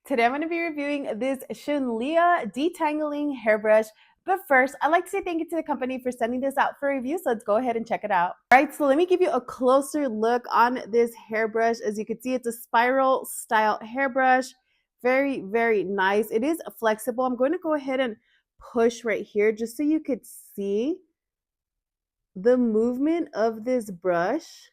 Today I'm going to be reviewing this SHINLEA Detangling Hair Brush. But first, I'd like to say thank you to the company for sending this out for review, so let's go ahead and check it out. All right, so let me give you a closer look on this hairbrush. As you can see, it's a spiral style hairbrush. Very, very nice. It is flexible. I'm going to go ahead and push right here just so you could see the movement of this brush.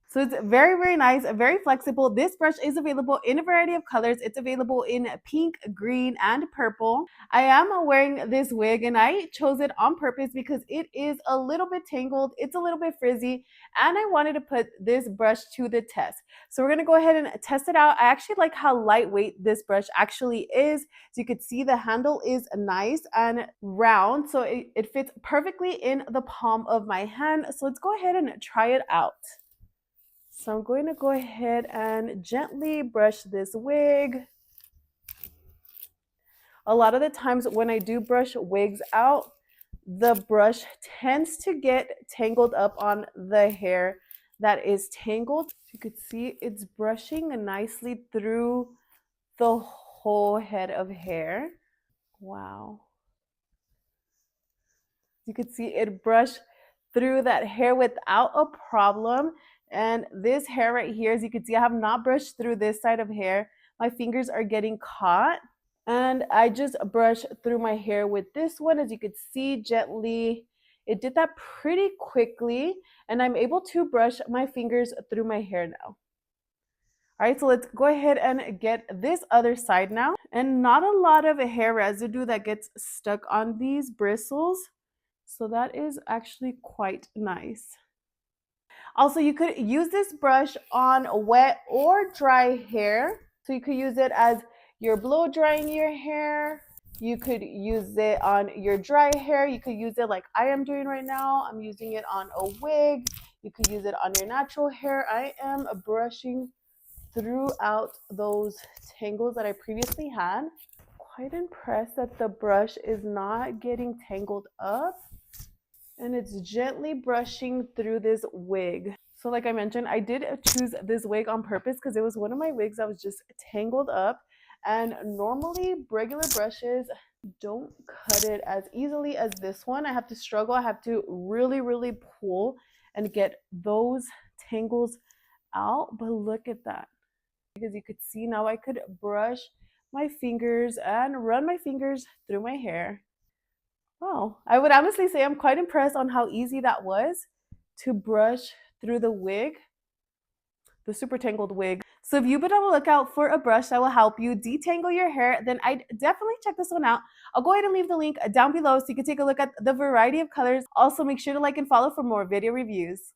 So it's very, very nice, very flexible. This brush is available in a variety of colors. It's available in pink, green, and purple. I am wearing this wig and I chose it on purpose because it is a little bit tangled, it's a little bit frizzy, and I wanted to put this brush to the test. So we're gonna go ahead and test it out. I actually like how lightweight this brush actually is. So you could see the handle is nice and round, so it fits perfectly in the palm of my hand. So let's go ahead and try it out. So I'm going to go ahead and gently brush this wig. A lot of the times when I do brush wigs out, the brush tends to get tangled up on the hair that is tangled. You could see it's brushing nicely through the whole head of hair. Wow. You could see it brush through that hair without a problem. And this hair right here, as you can see, I have not brushed through this side of hair. My fingers are getting caught. And I just brush through my hair with this one, as you could see, gently. It did that pretty quickly, and I'm able to brush my fingers through my hair now. All right, so let's go ahead and get this other side now. And not a lot of hair residue that gets stuck on these bristles. So that is actually quite nice. Also, you could use this brush on wet or dry hair. So you could use it as you're blow drying your hair. You could use it on your dry hair. You could use it like I am doing right now. I'm using it on a wig. You could use it on your natural hair. I am brushing throughout those tangles that I previously had. Quite impressed that the brush is not getting tangled up. And it's gently brushing through this wig. So like I mentioned, I did choose this wig on purpose because it was one of my wigs that was just tangled up. And normally regular brushes don't cut it as easily as this one. I have to struggle. I have to really, really pull and get those tangles out. But look at that. Because you could see now I could brush my fingers and run my fingers through my hair. Wow, I would honestly say I'm quite impressed on how easy that was to brush through the wig, the super tangled wig. So if you've been on the lookout for a brush that will help you detangle your hair, then I'd definitely check this one out. I'll go ahead and leave the link down below so you can take a look at the variety of colors. Also, make sure to like and follow for more video reviews.